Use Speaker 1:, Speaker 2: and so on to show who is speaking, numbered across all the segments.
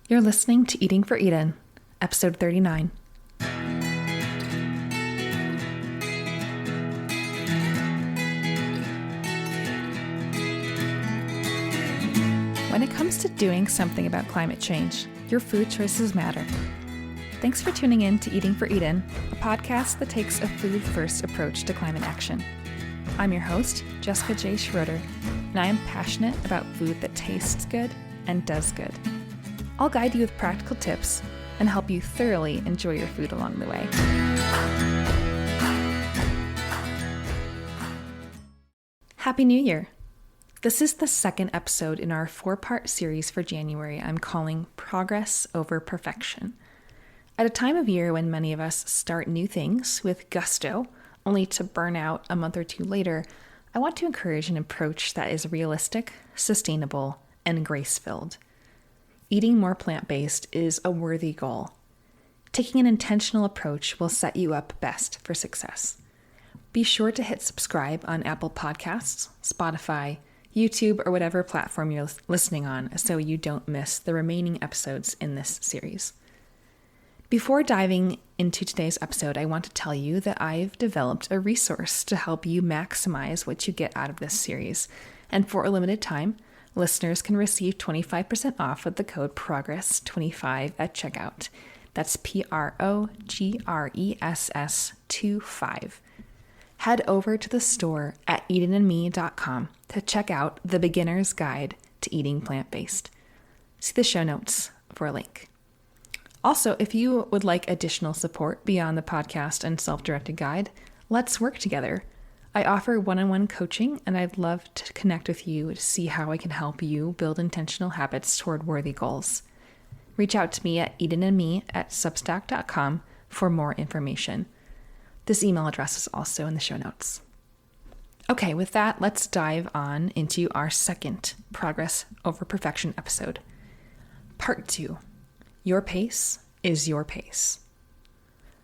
Speaker 1: You're listening to Eating for Eden, episode 39. When it comes to doing something about climate change, your food choices matter. Thanks for tuning in to Eating for Eden, a podcast that takes a food-first approach to climate action. I'm your host, Jessica J. Schroeder, and I am passionate about food that tastes good and does good. I'll guide you with practical tips and help you thoroughly enjoy your food along the way. Happy New Year! This is the second episode in our 4-part series for January I'm calling Progress Over Perfection. At a time of year when many of us start new things with gusto, only to burn out a month or two later, I want to encourage an approach that is realistic, sustainable, and grace-filled. Eating more plant-based is a worthy goal. Taking an intentional approach will set you up best for success. Be sure to hit subscribe on Apple Podcasts, Spotify, YouTube, or whatever platform you're listening on so you don't miss the remaining episodes in this series. Before diving into today's episode, I want to tell you that I've developed a resource to help you maximize what you get out of this series. And for a limited time, listeners can receive 25% off with the code PROGRESS25 at checkout. That's PROGRESS25. Head over to the store at edenandme.com to check out the Beginner's Guide to Eating Plant-Based. See the show notes for a link. Also, if you would like additional support beyond the podcast and self-directed guide, let's work together. I offer one-on-one coaching, and I'd love to connect with you to see how I can help you build intentional habits toward worthy goals. Reach out to me at edenandme@substack.com for more information. This email address is also in the show notes. Okay, with that, let's dive on into our second Progress Over Perfection episode. Part 2. Your pace is your pace.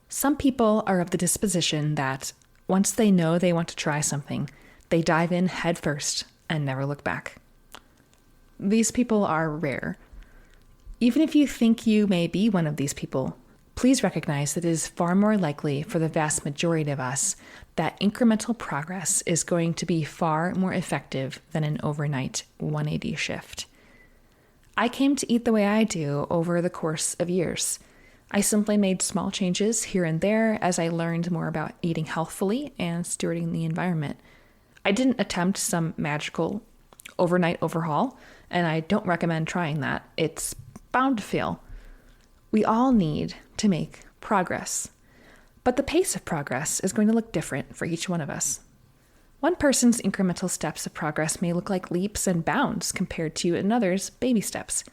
Speaker 1: Some people are of the disposition that once they know they want to try something, they dive in head first and never look back. These people are rare. Even if you think you may be one of these people, please recognize that it is far more likely for the vast majority of us that incremental progress is going to be far more effective than an overnight 180 shift. I came to eat the way I do over the course of years. I simply made small changes here and there as I learned more about eating healthfully and stewarding the environment. I didn't attempt some magical overnight overhaul, and I don't recommend trying that. It's bound to fail. We all need to make progress, but the pace of progress is going to look different for each one of us. One person's incremental steps of progress may look like leaps and bounds compared to another's baby steps.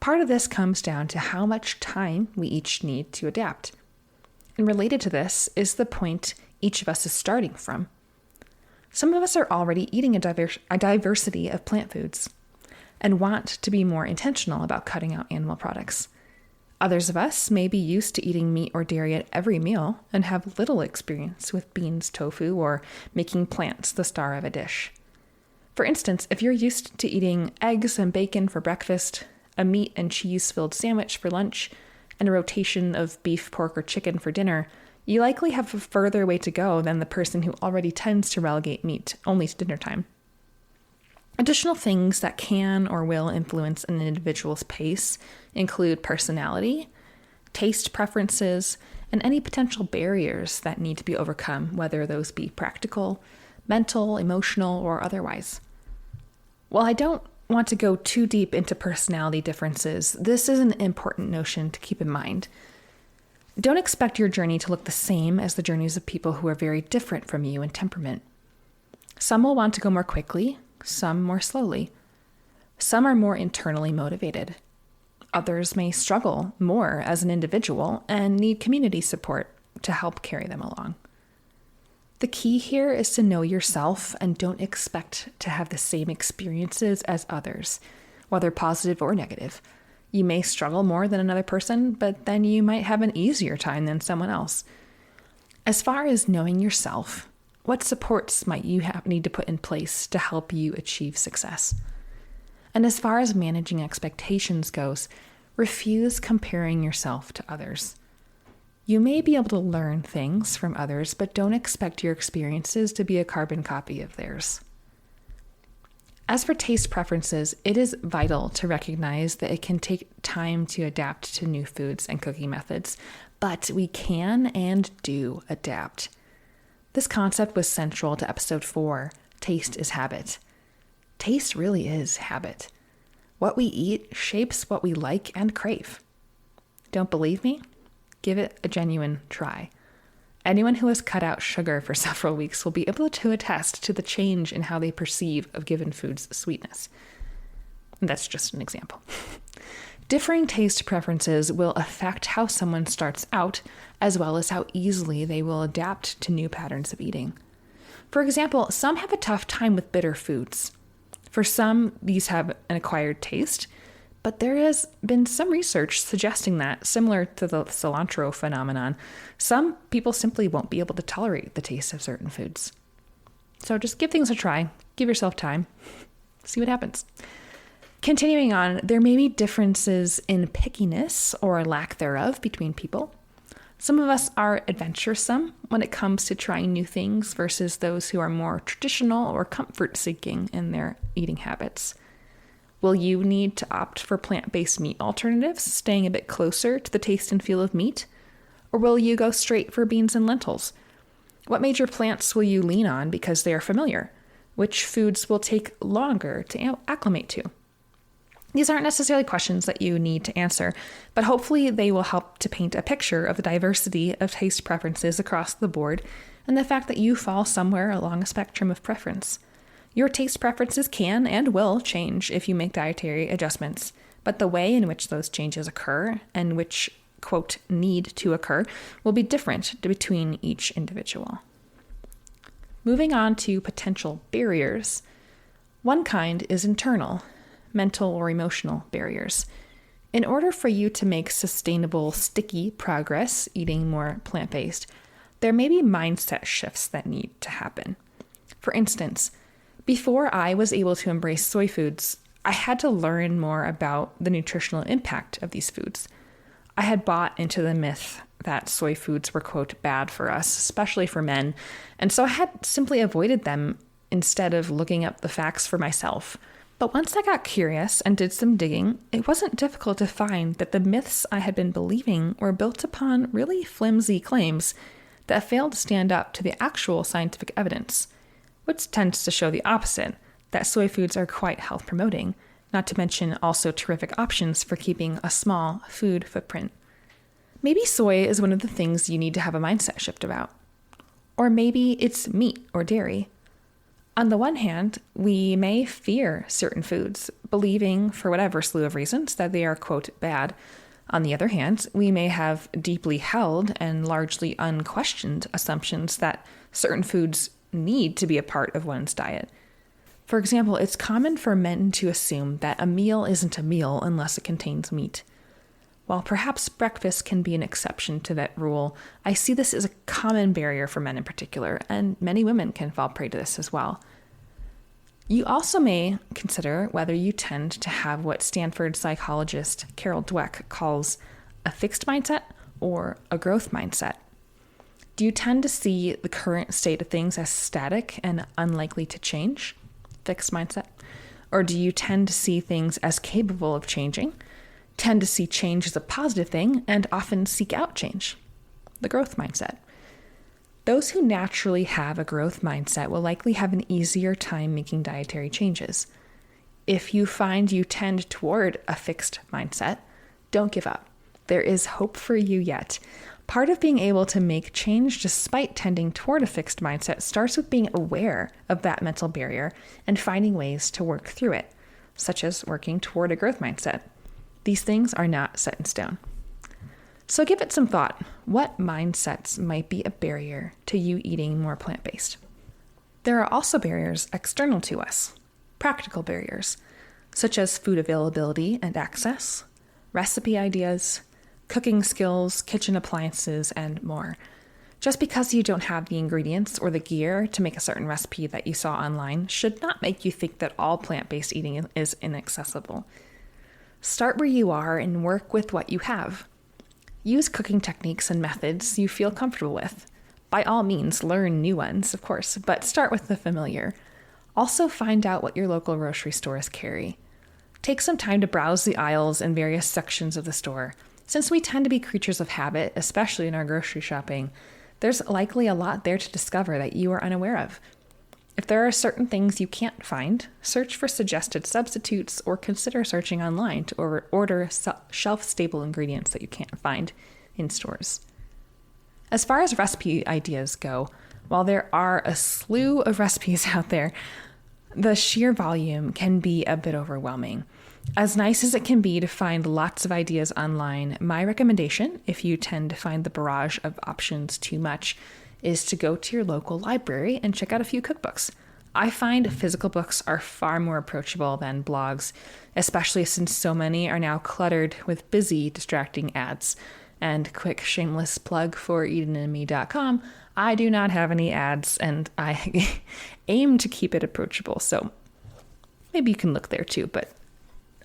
Speaker 1: Part of this comes down to how much time we each need to adapt. And related to this is the point each of us is starting from. Some of us are already eating a diversity of plant foods and want to be more intentional about cutting out animal products. Others of us may be used to eating meat or dairy at every meal and have little experience with beans, tofu, or making plants the star of a dish. For instance, if you're used to eating eggs and bacon for breakfast, a meat and cheese-filled sandwich for lunch, and a rotation of beef, pork, or chicken for dinner, you likely have a further way to go than the person who already tends to relegate meat only to dinner time. Additional things that can or will influence an individual's pace include personality, taste preferences, and any potential barriers that need to be overcome, whether those be practical, mental, emotional, or otherwise. While I don't want to go too deep into personality differences, this is an important notion to keep in mind. Don't expect your journey to look the same as the journeys of people who are very different from you in temperament. Some will want to go more quickly, some more slowly. Some are more internally motivated. Others may struggle more as an individual and need community support to help carry them along. The key here is to know yourself and don't expect to have the same experiences as others, whether positive or negative. You may struggle more than another person, but then you might have an easier time than someone else. As far as knowing yourself, what supports might you need to put in place to help you achieve success? And as far as managing expectations goes, Refuse comparing yourself to others. You may be able to learn things from others, but don't expect your experiences to be a carbon copy of theirs. As for taste preferences, it is vital to recognize that it can take time to adapt to new foods and cooking methods, but we can and do adapt. This concept was central to episode 4, Taste is Habit. Taste really is habit. What we eat shapes what we like and crave. Don't believe me? Give it a genuine try. Anyone who has cut out sugar for several weeks will be able to attest to the change in how they perceive of given food's sweetness. And that's just an example. Differing taste preferences will affect how someone starts out, as well as how easily they will adapt to new patterns of eating. For example, some have a tough time with bitter foods. For some, these have an acquired taste, but there has been some research suggesting that, similar to the cilantro phenomenon, some people simply won't be able to tolerate the taste of certain foods. So just give things a try. Give yourself time. See what happens. Continuing on, there may be differences in pickiness or lack thereof between people. Some of us are adventuresome when it comes to trying new things versus those who are more traditional or comfort-seeking in their eating habits. Will you need to opt for plant-based meat alternatives, staying a bit closer to the taste and feel of meat? Or will you go straight for beans and lentils? What major plants will you lean on because they are familiar? Which foods will take longer to acclimate to? These aren't necessarily questions that you need to answer, but hopefully they will help to paint a picture of the diversity of taste preferences across the board and the fact that you fall somewhere along a spectrum of preference. Your taste preferences can and will change if you make dietary adjustments, but the way in which those changes occur and which, quote, need to occur will be different between each individual. Moving on to potential barriers. One kind is internal, mental or emotional barriers. In order for you to make sustainable, sticky progress eating more plant-based, there may be mindset shifts that need to happen. For instance, before I was able to embrace soy foods, I had to learn more about the nutritional impact of these foods. I had bought into the myth that soy foods were, quote, bad for us, especially for men, and so I had simply avoided them instead of looking up the facts for myself. But once I got curious and did some digging, it wasn't difficult to find that the myths I had been believing were built upon really flimsy claims that failed to stand up to the actual scientific evidence, which tends to show the opposite, that soy foods are quite health-promoting, not to mention also terrific options for keeping a small food footprint. Maybe soy is one of the things you need to have a mindset shift about. Or maybe it's meat or dairy. On the one hand, we may fear certain foods, believing for whatever slew of reasons that they are, quote, bad. On the other hand, we may have deeply held and largely unquestioned assumptions that certain foods need to be a part of one's diet. For example, it's common for men to assume that a meal isn't a meal unless it contains meat. While perhaps breakfast can be an exception to that rule, I see this as a common barrier for men in particular, and many women can fall prey to this as well. You also may consider whether you tend to have what Stanford psychologist Carol Dweck calls a fixed mindset or a growth mindset. Do you tend to see the current state of things as static and unlikely to change? Fixed mindset. Or do you tend to see things as capable of changing, tend to see change as a positive thing, and often seek out change? The growth mindset. Those who naturally have a growth mindset will likely have an easier time making dietary changes. If you find you tend toward a fixed mindset, don't give up. There is hope for you yet. Part of being able to make change despite tending toward a fixed mindset starts with being aware of that mental barrier and finding ways to work through it, such as working toward a growth mindset. These things are not set in stone. So give it some thought. What mindsets might be a barrier to you eating more plant-based? There are also barriers external to us, practical barriers, such as food availability and access, recipe ideas, cooking skills, kitchen appliances, and more. Just because you don't have the ingredients or the gear to make a certain recipe that you saw online should not make you think that all plant-based eating is inaccessible. Start where you are and work with what you have. Use cooking techniques and methods you feel comfortable with. By all means, learn new ones, of course, but start with the familiar. Also, find out what your local grocery stores carry. Take some time to browse the aisles and various sections of the store. Since we tend to be creatures of habit, especially in our grocery shopping, there's likely a lot there to discover that you are unaware of. If there are certain things you can't find, search for suggested substitutes or consider searching online to order shelf-stable ingredients that you can't find in stores. As far as recipe ideas go, while there are a slew of recipes out there, the sheer volume can be a bit overwhelming. As nice as it can be to find lots of ideas online, my recommendation, if you tend to find the barrage of options too much, is to go to your local library and check out a few cookbooks. I find physical books are far more approachable than blogs, especially since so many are now cluttered with busy, distracting ads. And quick shameless plug for eatingandme.com, I do not have any ads and I aim to keep it approachable. So maybe you can look there too. But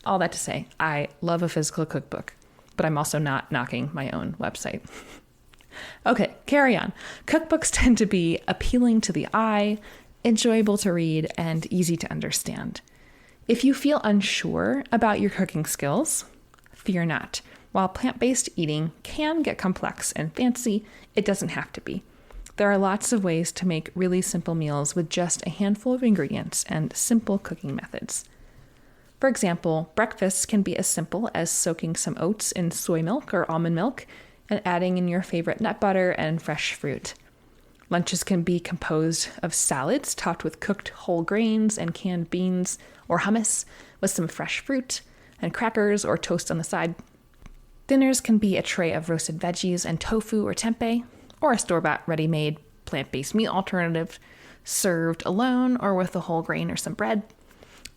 Speaker 1: all that to say, I love a physical cookbook, but I'm also not knocking my own website. Okay, carry on. Cookbooks tend to be appealing to the eye, enjoyable to read, and easy to understand. If you feel unsure about your cooking skills, fear not. While plant-based eating can get complex and fancy, it doesn't have to be. There are lots of ways to make really simple meals with just a handful of ingredients and simple cooking methods. For example, breakfasts can be as simple as soaking some oats in soy milk or almond milk and adding in your favorite nut butter and fresh fruit. Lunches can be composed of salads topped with cooked whole grains and canned beans, or hummus with some fresh fruit and crackers or toast on the side. Dinners can be a tray of roasted veggies and tofu or tempeh, or a store-bought ready-made plant-based meat alternative served alone or with a whole grain or some bread,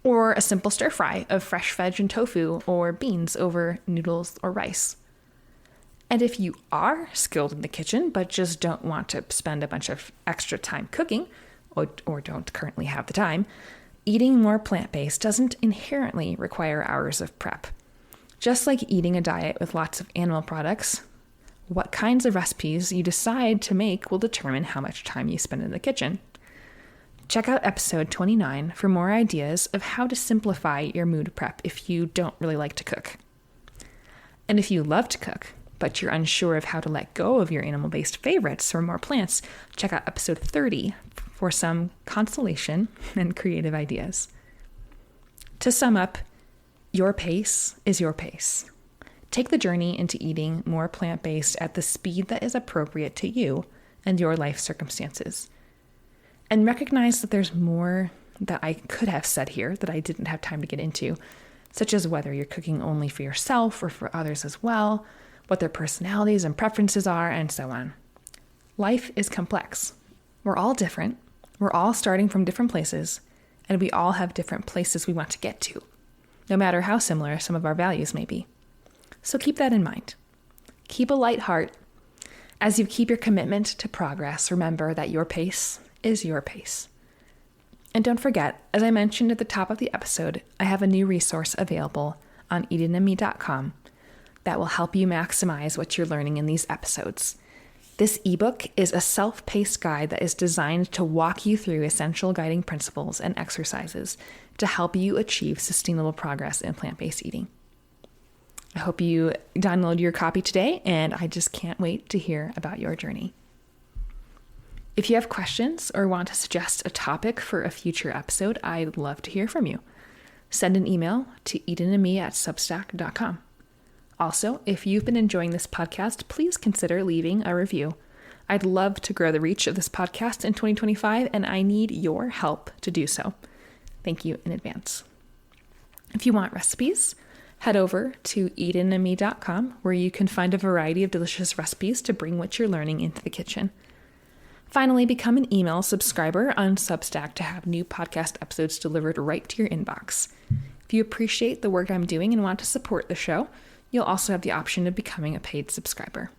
Speaker 1: or a simple stir-fry of fresh veg and tofu or beans over noodles or rice. And if you are skilled in the kitchen but just don't want to spend a bunch of extra time cooking, or don't currently have the time, eating more plant-based doesn't inherently require hours of prep. Just like eating a diet with lots of animal products, what kinds of recipes you decide to make will determine how much time you spend in the kitchen. Check out episode 29 for more ideas of how to simplify your mood prep if you don't really like to cook. And if you love to cook, but you're unsure of how to let go of your animal-based favorites for more plants, check out episode 30 for some consolation and creative ideas. To sum up, your pace is your pace. Take the journey into eating more plant-based at the speed that is appropriate to you and your life circumstances. And recognize that there's more that I could have said here that I didn't have time to get into, such as whether you're cooking only for yourself or for others as well, what their personalities and preferences are, and so on. Life is complex. We're all different. We're all starting from different places, and we all have different places we want to get to, no matter how similar some of our values may be. So keep that in mind. Keep a light heart. As you keep your commitment to progress, remember that your pace is your pace. And don't forget, as I mentioned at the top of the episode, I have a new resource available on eatingandme.com that will help you maximize what you're learning in these episodes. This ebook is a self-paced guide that is designed to walk you through essential guiding principles and exercises to help you achieve sustainable progress in plant-based eating. I hope you download your copy today, and I just can't wait to hear about your journey. If you have questions or want to suggest a topic for a future episode, I'd love to hear from you. Send an email to eatingandme@substack.com. Also, if you've been enjoying this podcast, please consider leaving a review. I'd love to grow the reach of this podcast in 2025, and I need your help to do so. Thank you in advance. If you want recipes, head over to eatingandme.com, where you can find a variety of delicious recipes to bring what you're learning into the kitchen. Finally, become an email subscriber on Substack to have new podcast episodes delivered right to your inbox. If you appreciate the work I'm doing and want to support the show, you'll also have the option of becoming a paid subscriber.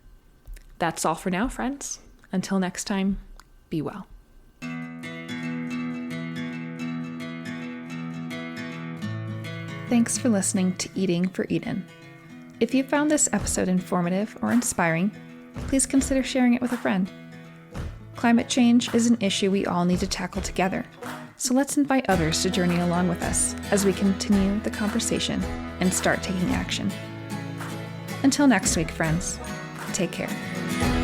Speaker 1: That's all for now, friends. Until next time, be well. Thanks for listening to Eating for Eden. If you found this episode informative or inspiring, please consider sharing it with a friend. Climate change is an issue we all need to tackle together, so let's invite others to journey along with us as we continue the conversation and start taking action. Until next week, friends, take care.